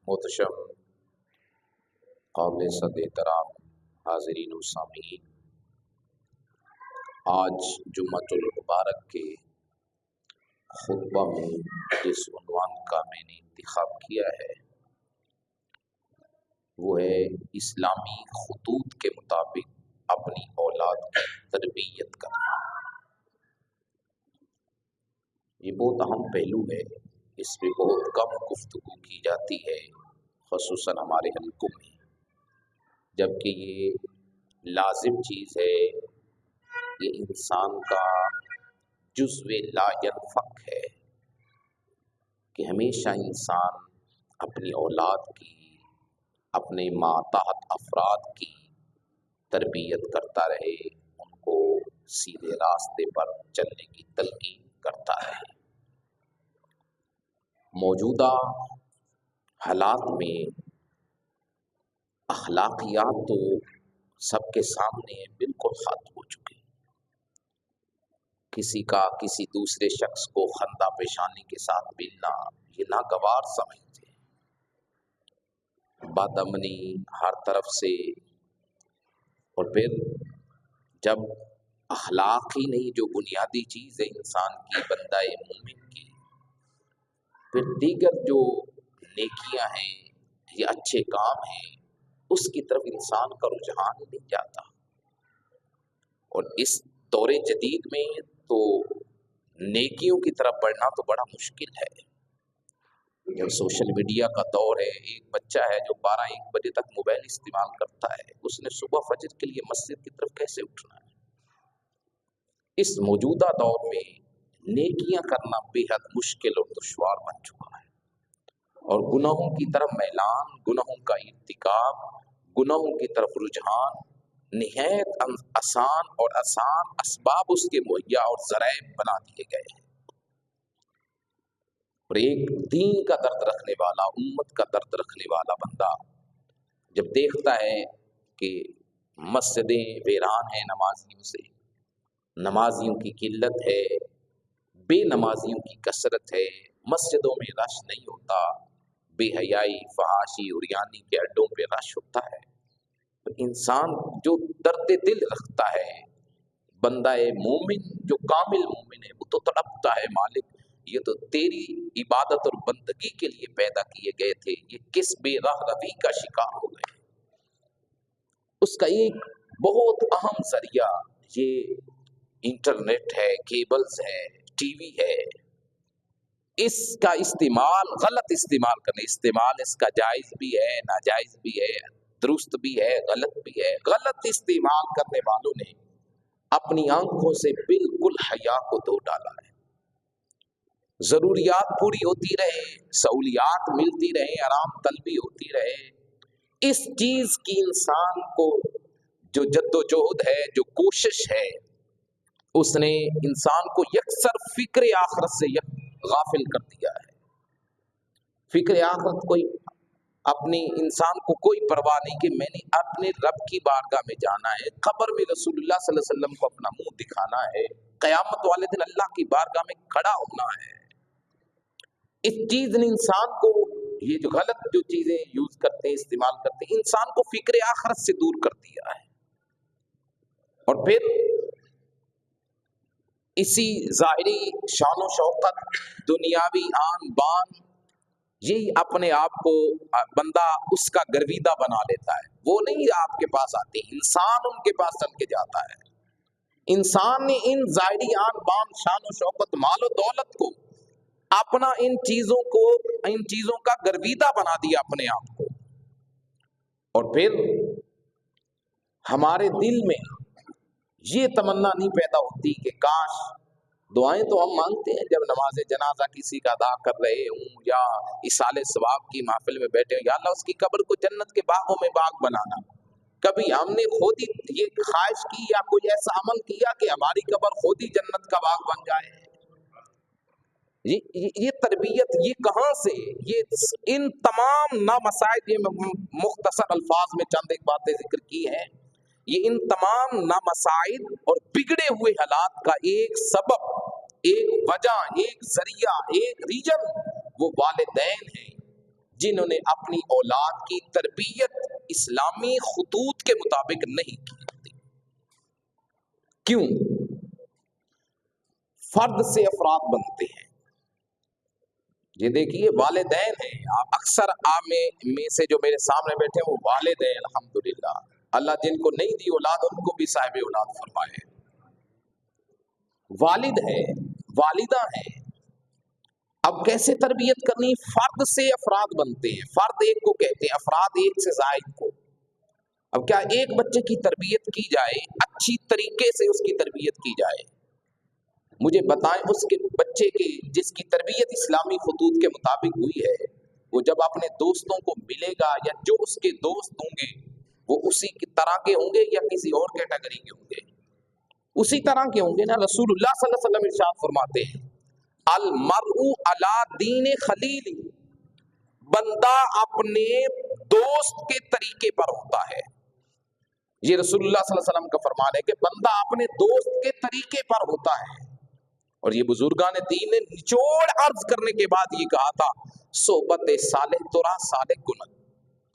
محتشم قابل صد احترام حاضرین و سامعین، آج جمعۃ المبارک کے خطبہ میں جس عنوان کا میں نے انتخاب کیا ہے وہ ہے اسلامی خطوط کے مطابق اپنی اولاد کی تربیت کرنا۔ یہ بہت اہم پہلو ہے، اس پہ بہت کم گفتگو کی جاتی ہے، خصوصاً ہمارے حلقوں میں، جبکہ یہ لازم چیز ہے، یہ انسان کا جزو لا ینفک ہے کہ ہمیشہ انسان اپنی اولاد کی، اپنے ماتحت افراد کی تربیت کرتا رہے، ان کو سیدھے راستے پر چلنے کی تلقین کرتا رہے۔ موجودہ حالات میں اخلاقیات تو سب کے سامنے بالکل ختم ہو چکے۔ کسی کا کسی دوسرے شخص کو خندہ پیشانی کے ساتھ ملنا یہ ناگوار سمجھتے ہیں۔ بد امنی ہر طرف سے، اور پھر جب اخلاق ہی نہیں جو بنیادی چیز ہے انسان کی، بندہ مومن کی، پھر دیگر جو نیکیاں ہیں یا اچھے کام ہیں اس کی طرف انسان کا رجحان نہیں جاتا۔ اور اس دور جدید میں تو نیکیوں کی طرف بڑھنا تو بڑا مشکل ہے۔ جب سوشل میڈیا کا دور ہے، ایک بچہ ہے جو 12-1 بجے تک موبائل استعمال کرتا ہے، اس نے صبح فجر کے لیے مسجد کی طرف کیسے اٹھنا ہے؟ اس موجودہ دور میں نیکیاں کرنا بے حد مشکل اور دشوار بن چکا ہے، اور گناہوں کی طرف میلان، گناہوں کا ارتکاب، گناہوں کی طرف رجحان نہایت آسان اسباب اس کے مہیا اور ذرائع بنا دیے گئے ہیں۔ اور ایک دین کا درد رکھنے والا، امت کا درد رکھنے والا بندہ جب دیکھتا ہے کہ مسجدیں ویران ہیں نمازیوں سے، نمازیوں کی قلت ہے، بے نمازیوں کی کثرت ہے، مسجدوں میں رش نہیں ہوتا، بے حیائی، فحاشی، عریانی کے اڈوں پہ رش ہوتا ہے، تو انسان جو درد دل رکھتا ہے، بندہ مومن جو کامل مومن ہے، وہ تو تڑپتا ہے، مالک یہ تو تیری عبادت اور بندگی کے لیے پیدا کیے گئے تھے، یہ کس بے راہ روی کا شکار ہو گئے۔ اس کا ایک بہت اہم ذریعہ یہ انٹرنیٹ ہے، کیبلز ہے، ٹی وی ہے۔ اس کا استعمال، غلط استعمال کرنے، استعمال اس کا جائز بھی ہے، ناجائز بھی ہے، درست بھی ہے، غلط بھی ہے۔ غلط استعمال کرنے والوں نے اپنی آنکھوں سے بالکل حیا کو دھو ڈالا ہے۔ ضروریات پوری ہوتی رہے، سہولیات ملتی رہے، آرام طلبی ہوتی رہے، اس چیز کی انسان کو جو جدوجہد ہے، جو کوشش ہے، اس نے انسان کو یکسر فکر آخرت سے غافل کر دیا ہے۔ فکر آخرت کوئی اپنی انسان کو کوئی پرواہ نہیں کہ میں نے اپنے رب کی بارگاہ میں جانا ہے، قبر میں رسول اللہ صلی اللہ علیہ وسلم کو اپنا منہ دکھانا ہے، قیامت والے دن اللہ کی بارگاہ میں کھڑا ہونا ہے۔ اس چیز نے انسان کو، یہ جو غلط جو چیزیں یوز کرتے ہیں، استعمال کرتے ہیں، انسان کو فکر آخرت سے دور کر دیا ہے۔ اور پھر اسی ظاہری شان و شوکت، دنیاوی آن بان، یہی اپنے آپ کو بندہ اس کا گرویدہ بنا لیتا ہے۔ وہ نہیں آپ کے پاس آتے، انسان ان کے پاس چل کے جاتا ہے۔ انسان نے ان ظاہری آن بان، شان و شوکت، مال و دولت کو اپنا ان چیزوں کا گرویدہ بنا دیا اپنے آپ کو۔ اور پھر ہمارے دل میں یہ تمنا نہیں پیدا ہوتی کہ کاش، دعائیں تو ہم مانگتے ہیں جب نماز جنازہ کسی کا ادا کر رہے ہوں یا ایصال ثواب کی محفل میں بیٹھے ہوں، یا اللہ اس کی قبر کو جنت کے باغوں میں باغ بنانا۔ کبھی ہم نے خود ہی یہ خواہش کی یا کوئی ایسا عمل کیا کہ ہماری قبر خود ہی جنت کا باغ بن جائے؟ یہ تربیت یہ کہاں سے؟ یہ ان تمام نامسائل، یہ مختصر الفاظ میں چند ایک باتیں ذکر کی ہیں، یہ ان تمام نامسائل اور بگڑے ہوئے حالات کا ایک سبب، ایک وجہ، ایک ذریعہ، ایک ریجن وہ والدین ہیں۔ جنہوں نے اپنی اولاد کی تربیت اسلامی خطوط کے مطابق نہیں کی. کیوں؟ فرد سے افراد بنتے ہیں. یہ دیکھیے والدین ہیں، اکثر آپ میں سے جو میرے سامنے بیٹھے ہیں وہ والدین الحمدللہ، اللہ جن کو نہیں دی اولاد ان کو بھی صاحب اولاد فرمائے. والد ہیں، والدہ ہیں. اب کیسے تربیت کرنی؟ فرد سے افراد بنتے ہیں. فرد ایک کو کہتے ہیں، افراد ایک سے زائد کو. اب کیا ایک بچے کی تربیت کی جائے، اچھی طریقے سے اس کی تربیت کی جائے، مجھے بتائیں اس کے بچے کی جس کی تربیت اسلامی خطوط کے مطابق ہوئی ہے، وہ جب اپنے دوستوں کو ملے گا یا جو اس کے دوست ہوں گے وہ اسی کی طرح کے ہوں گے یا کسی اور کیٹیگری کے ہوں گے؟ اسی طرح کے ہوں گے نا. رسول اللہ صلی اللہ علیہ وسلم ارشاد فرماتے ہیں المرء علی دین خلیل، بندہ اپنے دوست کے طریقے پر ہوتا ہے. یہ رسول اللہ صلی اللہ علیہ وسلم کا فرمان ہے کہ بندہ اپنے دوست کے طریقے پر ہوتا ہے. اور یہ بزرگان دین نے نچوڑ عرض کرنے کے بعد یہ کہا تھا صحبت صالح ترا صالح کنت،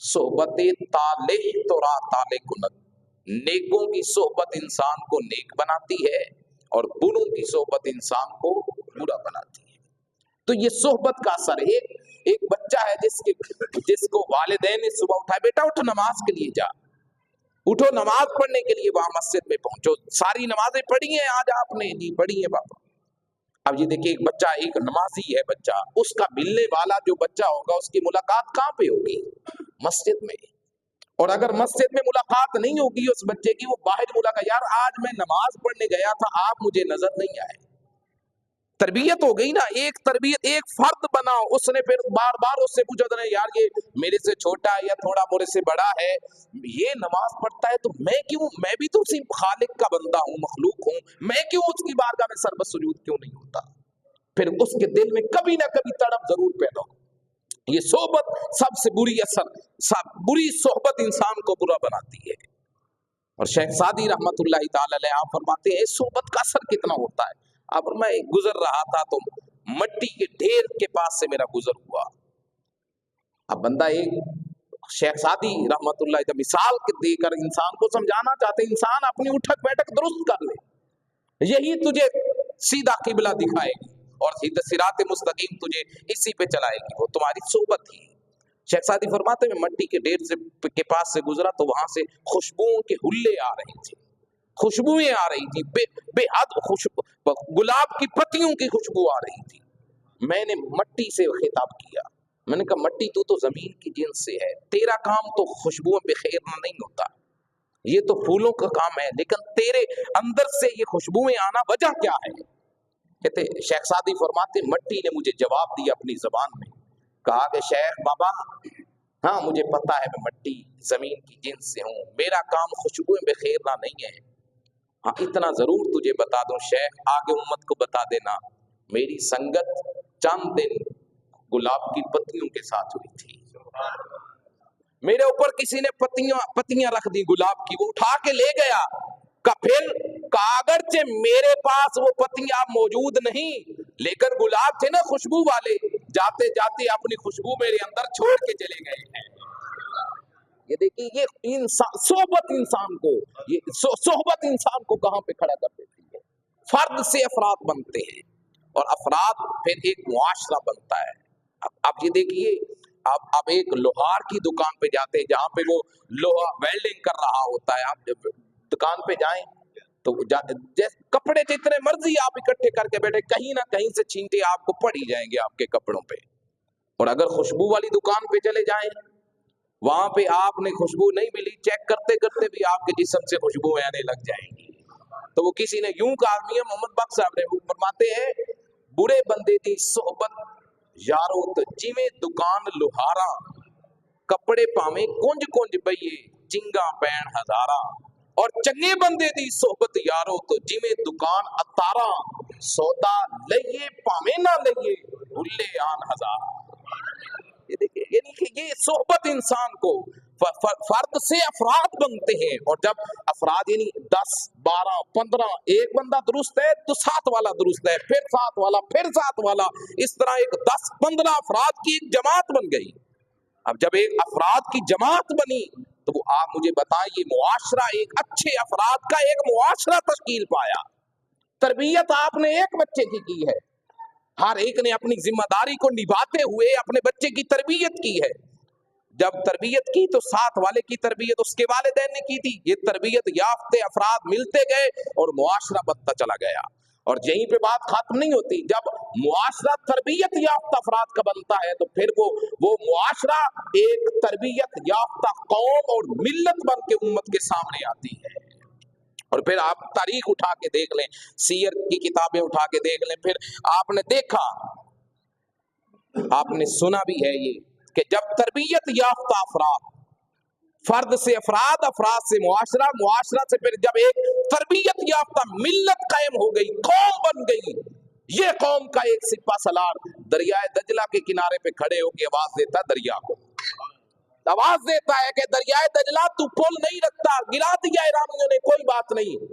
صحبت طالح ترا طالح کنت. نیکوں کی صحبت انسان کو نیک بناتی ہے اور بروں کی صحبت انسان کو برا بناتی ہے. تو یہ صحبت کا اثر ہے. ایک بچہ ہے جس کو والدین نے صبح اٹھایا، بیٹا اٹھ نماز کے لیے جا، اٹھو نماز پڑھنے کے لیے، وہاں مسجد میں پہنچو. ساری نمازیں پڑھی ہیں آج آپ نے؟ جی پڑھی ہیں بابا. اب یہ دیکھیے ایک بچہ، ایک نمازی ہے بچہ، اس کا ملنے والا جو بچہ ہوگا اس کی ملاقات کہاں پہ ہوگی؟ مسجد میں. اور اگر مسجد میں ملاقات نہیں ہوگی اس بچے کی، وہ باہر ملاقات، یار آج میں نماز پڑھنے گیا تھا آپ مجھے نظر نہیں آئے. تربیت ہو گئی نا. ایک تربیت، ایک فرد بناؤ. اس نے پھر بار بار اس سے پوچھا تھا یار یہ میرے سے چھوٹا ہے یا تھوڑا میرے سے بڑا ہے، یہ نماز پڑھتا ہے تو میں کیوں؟ میں بھی تو اسی خالق کا بندہ ہوں، مخلوق ہوں، میں کیوں اس کی بارگاہ میں سر بسجود کیوں نہیں ہوتا؟ پھر اس کے دل میں کبھی نہ کبھی تڑپ ضرور پیدا ہو. یہ صحبت سب سے بری صحبت انسان کو برا بناتی ہے. اور شیخ سعدی رحمت اللہ تعالی علیہ آپ فرماتے ہیں صحبت کا اثر کتنا ہوتا ہے. اب میں گزر رہا تھا تو مٹی کے ڈھیر کے پاس سے میرا گزر ہوا. اب بندہ ایک شیخ سعدی رحمت اللہ کا مثال دے کر انسان کو سمجھانا چاہتے ہیں انسان اپنی اٹھک بیٹھک درست کر لے، یہی تجھے سیدھا قبلہ دکھائے گی اور سیدھا صراط مستقیم تجھے اسی پہ چلائے گی، وہ تمہاری صحبت ہی. شیخ سعدی فرماتے ہیں مٹی کے ڈھیر کے پاس سے گزرا تو وہاں سے خوشبوؤں کے ہلے آ رہی تھی، خوشبوئیں آ رہی تھی، بے حد خوشبو، گلاب کی پتیوں کی خوشبو آ رہی تھی. میں نے مٹی سے خطاب کیا، میں نے کہا مٹی تو زمین کی جنس سے ہے، تیرا کام تو خوشبوؤں بخیرنا نہیں ہوتا، یہ تو پھولوں کا کام ہے، لیکن تیرے اندر سے یہ خوشبوئیں آنا وجہ کیا ہے؟ کہتے شیخ سعدی فرماتے مٹی نے مجھے جواب دیا اپنی زبان میں، کہا کہ شیخ بابا ہاں مجھے پتا ہے میں مٹی زمین کی جنس سے ہوں، میرا کام خوشبوئیں بخیرنا نہیں ہے، ہاں اتنا ضرور تجھے بتا دوں شیخ، آگے امت کو بتا دینا میری سنگت چند دن گلاب کی پتیوں کے ساتھ ہوئی تھی، میرے اوپر کسی نے پتیاں رکھ دی گلاب کی، وہ اٹھا کے لے گیا، پھر اگرچہ میرے پاس وہ پتیاں موجود نہیں لیکن گلاب تھے نا خوشبو والے، جاتے جاتے اپنی خوشبو میرے اندر چھوڑ کے چلے گئے ہیں. یہ دیکھیے یہ انسان صحبت انسان کو کہاں پہ کھڑا کر دیتی ہے. فرد سے افراد بنتے ہیں اور افراد پھر ایک معاشرہ بنتا ہے. اب یہ دیکھیے اب ایک لوہار کی دکان پہ جاتے ہیں جہاں پہ وہ لوہا ویلڈنگ کر رہا ہوتا ہے، آپ جب دکان پہ جائیں تو کپڑے جتنے مرضی آپ اکٹھے کر کے بیٹھے کہیں نہ کہیں سے چھینٹے آپ کو پڑ ہی جائیں گے آپ کے کپڑوں پہ. اور اگر خوشبو والی دکان پہ چلے جائیں وہاں پہ آپ نے خوشبو نہیں ملی، چیک کرتے کرتے بھی آپ کے جسم سے خوشبو آنے لگ جائیں گی. تو وہ کسی نے یوں کہا، میاں محمد بخش صاحب نے فرماتے ہیں برے بندے دی صحبت یارو تو جویں دکان لوہاراں، کپڑے پاویں کنج کنج بئیے چنگا پین ہزاراں، اور چنگے بندے دی صحبت یارو تو جویں دکان اتاراں، سودا لئیے پاویں نہ لئیے بھلے آن ہزاراں. یہ دیکھیے یعنی کہ یہ صحبت انسان کو فرد سے افراد بنتے ہیں، اور جب افراد یعنی 10 12 15 ایک بندہ درست ہے تو 7 والا درست ہے، پھر 7 والا، پھر 7 والا، اس طرح ایک 10 15 افراد کی ایک جماعت بن گئی. اب جب ایک افراد کی جماعت بنی تو وہ آپ مجھے بتائیں یہ معاشرہ ایک اچھے افراد کا ایک معاشرہ تشکیل پایا. تربیت آپ نے ایک بچے کی ہے، ہر ایک نے اپنی ذمہ داری کو نبھاتے ہوئے اپنے بچے کی تربیت کی ہے. جب تربیت کی تو ساتھ والے کی تربیت اس کے والدین نے کی تھی. یہ تربیت یافتہ افراد ملتے گئے اور معاشرہ بنتا چلا گیا. اور یہیں پہ بات ختم نہیں ہوتی. جب معاشرہ تربیت یافتہ افراد کا بنتا ہے تو پھر وہ معاشرہ ایک تربیت یافتہ قوم اور ملت بن کے امت کے سامنے آتی ہے. اور پھر آپ تاریخ اٹھا کے دیکھ لیں، سیر کی کتابیں اٹھا کے دیکھ لیں، پھر آپ نے دیکھا، آپ نے سنا بھی ہے یہ کہ جب تربیت یافتہ افراد، فرد سے افراد، افراد سے معاشرہ، معاشرہ سے پھر جب ایک تربیت یافتہ ملت قائم ہو گئی، قوم بن گئی، یہ قوم کا ایک سپہ سالار دریائے دجلہ کے کنارے پہ کھڑے ہو کے آواز دیتا دریا کو، آواز دیتا ہے کہ دریائے دجلہ تو پل نہیں رکھتا، گرا دیا ایرانیوں نے، کوئی بات نہیں،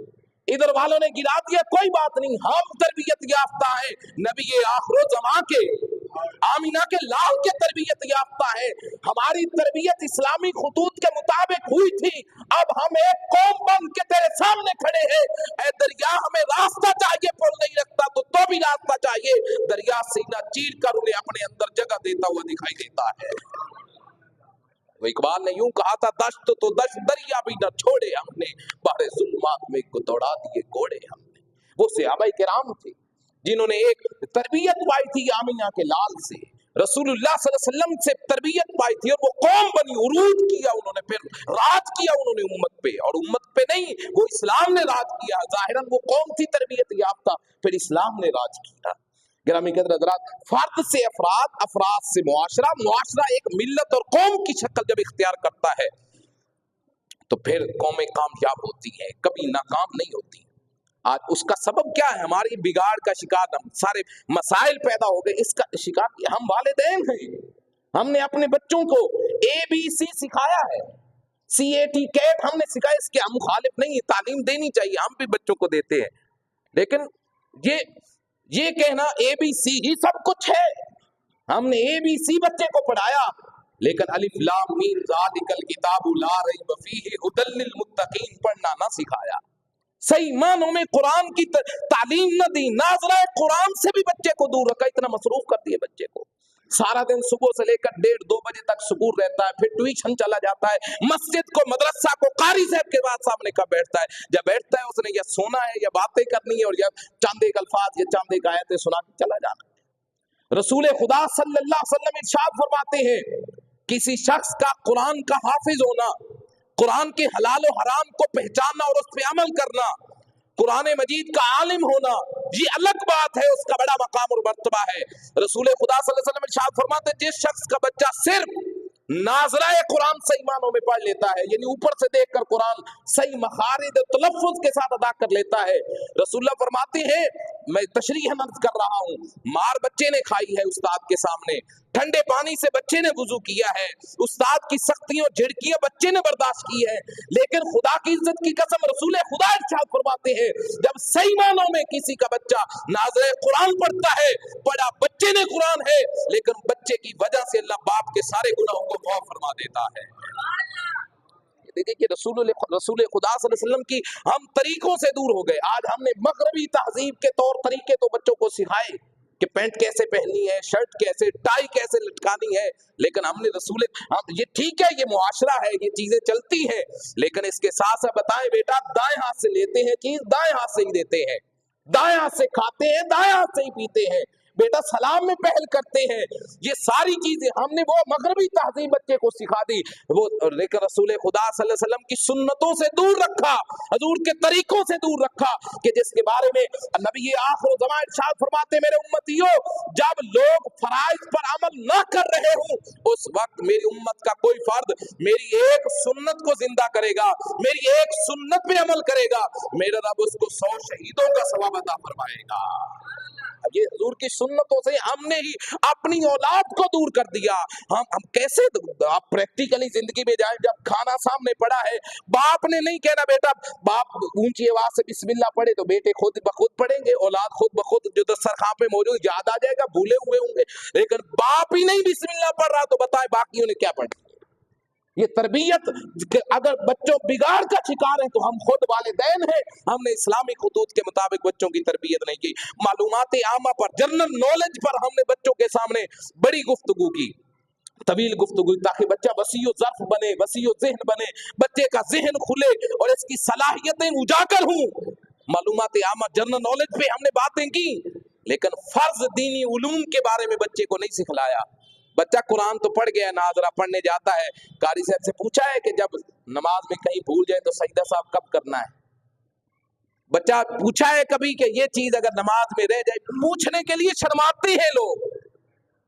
ادھر والوں نے گرا دیا، کوئی بات نہیں، ہم تربیت یافتہ ہیں، نبی آخر زمان کے، آمینہ کے لال کے تربیت یافتہ ہیں، ہماری تربیت اسلامی خطوط کے مطابق ہوئی تھی. اب ہم ایک قوم بن کے تیرے سامنے کھڑے ہیں، اے دریا ہمیں راستہ چاہیے، پل نہیں رکھتا تو بھی راستہ چاہیے. دریا سینہ چیر کر انہیں اپنے اندر جگہ دیتا ہوا دکھائی دیتا ہے. وہ اقبال نے یوں کہا تھا، دشت تو دشت دریا بھی نہ چھوڑے ہم نے، بحر ظلمات میں کو دوڑا دیے کوڑے ہم نے. وہ صحابہ کرام تھے جنہوں نے ایک تربیت پائی تھی آمینہ کے لال سے، رسول اللہ صلی اللہ علیہ وسلم سے تربیت پائی تھی، اور وہ قوم بنی، عروج کیا انہوں نے، پھر راج کیا انہوں نے امت پہ، اور امت پہ نہیں، وہ اسلام نے راج کیا. ظاہراً وہ قوم تھی تربیت یافتہ، پھر اسلام نے راج کیا. گرامی قدر حضرات، فرد سے افراد، افراد سے معاشرہ، معاشرہ ایک ملت اور قوم کی شکل جب اختیار کرتا ہے تو پھر قومیں کامیاب ہوتی ہیں، کبھی ناکام نہیں ہوتی. آج اس کا سبب کیا ہے؟ ہماری بگاڑ کا شکار، سارے مسائل پیدا ہو گئے، اس کا شکار ہم والدین ہیں. ہم نے اپنے بچوں کو ABC سکھایا ہے، CAT ہم نے سکھایا، اس کے ہم مخالف نہیں، تعلیم دینی چاہیے، ہم بھی بچوں کو دیتے ہیں، لیکن یہ کہنا ABC ہی سب کچھ ہے. ہم نے ABC بچے کو پڑھایا، لیکن الف لام میم ذالک الکتاب لا ریب فیہ ھدی للمتقین پڑھنا نہ سکھایا، صحیح معنوں میں قرآن کی تعلیم نہ دی، ناظرہ قرآن سے بھی بچے کو دور رکھا، اتنا مصروف کر دیے بچے کو. سارا دن صبح سے لے کر 1:30-2 بجے تک سکول رہتا ہے، پھر ٹیوشن چلا جاتا ہے، مسجد کو، مدرسہ کو، قاری صاحب کے بعد سامنے کا بیٹھتا ہے. جب بیٹھتا ہے اس نے یا سونا ہے یا باتیں کرنی ہے، اور یا چاند ایک الفاظ یا چاند ایک آیتیں سنا کے چلا جانا. رسول خدا صلی اللہ علیہ وسلم ارشاد فرماتے ہیں، کسی شخص کا قرآن کا حافظ ہونا، قرآن کے حلال و حرام کو پہچاننا اور اس پہ عمل کرنا، قرآن مجید کا عالم ہونا، یہ الگ بات ہے، اس کا بڑا مقام اور مرتبہ ہے. رسول خدا صلی اللہ علیہ وسلم ارشاد فرماتے ہیں، جس شخص کا بچہ صرف ناظرہ قرآن صحیح معنوں میں پڑھ لیتا ہے، یعنی اوپر سے دیکھ کر قرآن صحیح مخارج تلفظ کے ساتھ ادا کر لیتا ہے، رسول اللہ فرماتے ہیں، میں تشریح عرض کر رہا ہوں، مار بچے نے کھائی ہے استاد کے سامنے، ٹھنڈے پانی سے بچے نے وضو کیا ہے، استاد کی سختیوں جھڑکیاں بچے نے برداشت کی ہے، لیکن خدا کی عزت کی قسم رسول خدا ارشاد فرماتے ہیں، جب صحیح معنوں میں کسی کا بچہ ناظر قرآن پڑھتا ہے، پڑھا بچے نے قرآن ہے، لیکن بچے کی وجہ سے اللہ باپ کے سارے گناہوں کو معاف فرما دیتا ہے. دیکھیں کہ رسول خدا صلی اللہ علیہ وسلم کی ہم طریقوں سے دور ہو گئے. آج ہم نے مغربی تہذیب کے طور طریقے تو بچوں کو سکھائے کہ پینٹ کیسے پہننی ہے، شرٹ کیسے، ٹائی کیسے لٹکانی ہے، لیکن ہم نے یہ ٹھیک ہے، یہ معاشرہ ہے، یہ چیزیں چلتی ہیں، لیکن اس کے ساتھ ساتھ بتائیں بیٹا، دائیں ہاتھ سے لیتے ہیں چیز، دائیں ہاتھ سے ہی دیتے ہیں، دائیں ہاتھ سے کھاتے ہیں، دائیں ہاتھ سے ہی پیتے ہیں، بیٹا سلام میں پہل کرتے ہیں، یہ ساری چیزیں ہم نے وہ مغربی تہذیب بچے کو سکھا دی، وہ لیکن رسول خدا صلی اللہ علیہ وسلم کی سنتوں سے دور رکھا، حضور کے طریقوں سے دور رکھا، کہ جس کے بارے میں نبی آخر زمان ارشاد فرماتے، میرے امتیوں، جب لوگ فرائض پر عمل نہ کر رہے ہوں، اس وقت میری امت کا کوئی فرد میری ایک سنت کو زندہ کرے گا، میری ایک سنت پہ عمل کرے گا، میرا رب اس کو 100 شہیدوں کا ثواب عطا فرمائے گا. اب یہ حضور کی سنتوں سے ہم نے ہی اپنی اولاد کو دور کر دیا. ہم کیسے آپ پریکٹیکلی زندگی میں جائیں, جب کھانا سامنے پڑا ہے باپ نے نہیں کہنا بیٹا, باپ اونچی آواز سے بسم اللہ پڑھے تو بیٹے خود بخود پڑھیں گے, اولاد خود بخود جو دسترخوان پہ موجود یاد آ جائے گا, بھولے ہوئے ہوں گے. لیکن باپ ہی نہیں بسم اللہ پڑھ رہا تو بتائیں باقیوں نے کیا پڑھا. یہ تربیت اگر بچوں بگاڑ کا شکار ہیں تو ہم خود والدین ہیں, ہم نے اسلامی خطوط کے مطابق بچوں کی تربیت نہیں کی. معلومات عامہ پر, جنرل نالج پر ہم نے بچوں کے سامنے بڑی گفتگو کی, طویل گفتگو, تاکہ بچہ وسیع و ظرف بنے, وسیع و ذہن بنے, بچے کا ذہن کھلے اور اس کی صلاحیتیں اجاگر ہوں. معلومات عامہ جنرل نالج پہ ہم نے باتیں کی, لیکن فرض دینی علوم کے بارے میں بچے کو نہیں سکھلایا. بچہ قرآن تو پڑھ گیا, ناظرہ پڑھنے جاتا ہے, قاری صاحب سے پوچھا ہے کہ جب نماز میں کہیں بھول جائے تو سجدہ صاحب کب کرنا ہے. بچہ پوچھا ہے کبھی کہ یہ چیز اگر نماز میں رہ جائے, پوچھنے کے لیے شرماتے ہیں لوگ.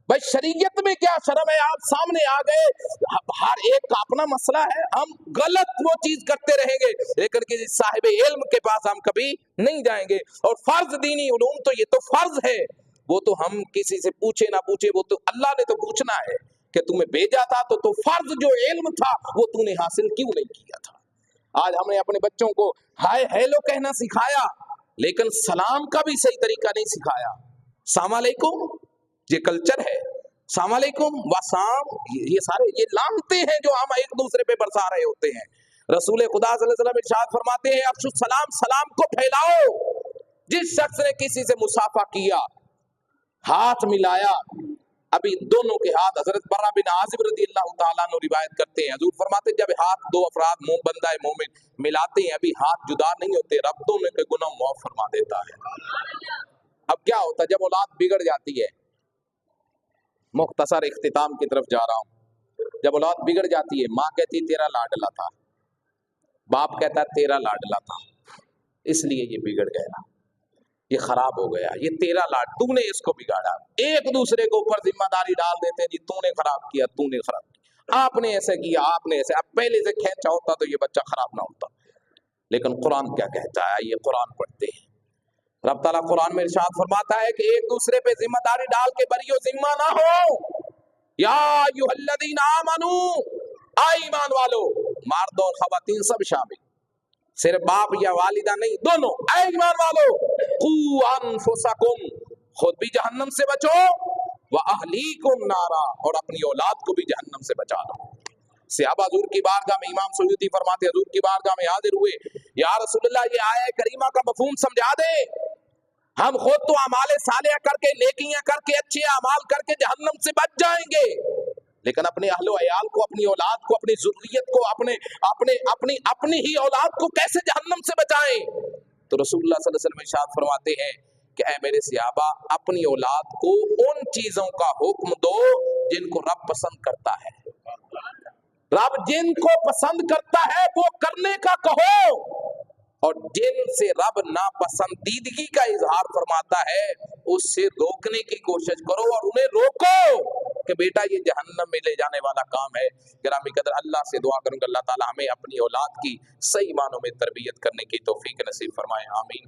بھائی شریعت میں کیا شرم ہے, آپ سامنے آ گئے, ہر ایک کا اپنا مسئلہ ہے, ہم غلط وہ چیز کرتے رہیں گے لیکن کسی صاحب علم کے پاس ہم کبھی نہیں جائیں گے. اور فرض دینی علوم تو یہ تو فرض ہے, وہ تو ہم کسی سے پوچھے نہ پوچھے, وہ تو اللہ نے تو پوچھنا ہے کہ تمہیں بھیجا تھا تو فرض جو علم تھا وہ تو نے حاصل کیوں نہیں کیا تھا. آج ہم نے اپنے بچوں کو ہائے ہیلو کہنا سکھایا, لیکن سلام کا بھی صحیح طریقہ نہیں سکھایا. السلام علیکم یہ کلچر ہے, السلام علیکم وسام, یہ سارے یہ لانتے ہیں جو ہم ایک دوسرے پہ برسا رہے ہوتے ہیں. رسول خدا صلی اللہ علیہ وسلم ارشاد فرماتے ہیں افشوا السلام, سلام کو پھیلاؤ. جس شخص نے کسی سے مصافحہ کیا, ہاتھ ملایا, ابھی دونوں کے ہاتھ, حضرت برہ بن عازب رضی اللہ تعالیٰ عنہ روایت کرتے ہیں, حضور فرماتے ہیں جب ہاتھ دو افراد بندہ مومن ملاتے ہیں ابھی ہاتھ جدا نہیں ہوتے, رب دونوں کے گناہ معاف فرما دیتا ہے. اب کیا ہوتا ہے جب اولاد بگڑ جاتی ہے, مختصر اختتام کی طرف جا رہا ہوں, جب اولاد بگڑ جاتی ہے, ماں کہتی تیرا لاڈلا تھا, باپ کہتا ہے تیرا لاڈلا تھا, اس لیے یہ بگڑ گیا, یہ خراب ہو گیا, یہ تیرا لاڈ, تو نے اس کو بگاڑا. ایک دوسرے کے اوپر ذمہ داری ڈال دیتے ہیں, جی تو نے خراب کیا, تو نے خراب کیا, آپ نے ایسے کیا, آپ نے ایسے. اب پہلے سے کھینچا ہوتا تو یہ بچہ خراب نہ ہوتا. لیکن قرآن کیا کہتا ہے, یہ قرآن پڑھتے ہیں. رب تعالیٰ قرآن میں ارشاد فرماتا ہے کہ ایک دوسرے پہ ذمہ داری ڈال کے بری و ذمہ نہ ہو. یا ایھا الذین آمنوا, آئے ایمان والو, مرد اور خواتین سب شامل, صرف باپ یا والدہ نہیں, دونوں. اے ایمان والو قوا انفسکم, خود بھی جہنم سے بچو, واہلیکم نارا, اور اپنی اولاد کو بھی جہنم سے بچا لو. صحابہ حضور کی بارگاہ میں, امام سیوطی فرماتے حضور کی بارگاہ میں حاضر ہوئے, یا رسول اللہ یہ آیہ کریمہ کا مفہوم سمجھا دے, ہم خود تو اعمال صالحہ کر کے, نیکیاں کر کے, اچھے اعمال کر کے جہنم سے بچ جائیں گے, لیکن اپنے اہل و عیال کو, اپنی اولاد کو, اپنی ذریت کو, اپنی ہی اولاد کو کیسے جہنم سے بچائیں. تو رسول اللہ صلی اللہ علیہ وسلم ارشاد فرماتے ہیں کہ اے میرے صحابہ, اپنی اولاد کو ان چیزوں کا حکم دو جن کو رب پسند کرتا ہے. رب جن کو پسند کرتا ہے وہ کرنے کا کہو, اور جن سے رب ناپسندیدگی کا اظہار فرماتا ہے اس سے روکنے کی کوشش کرو, اور انہیں روکو کہ بیٹا یہ جہنم میں لے جانے والا کام ہے. گرامی قدر, اللہ سے دعا کروں کہ اللہ تعالی ہمیں اپنی اولاد کی صحیح معنوں میں تربیت کرنے کی توفیق نصیب فرمائے. آمین.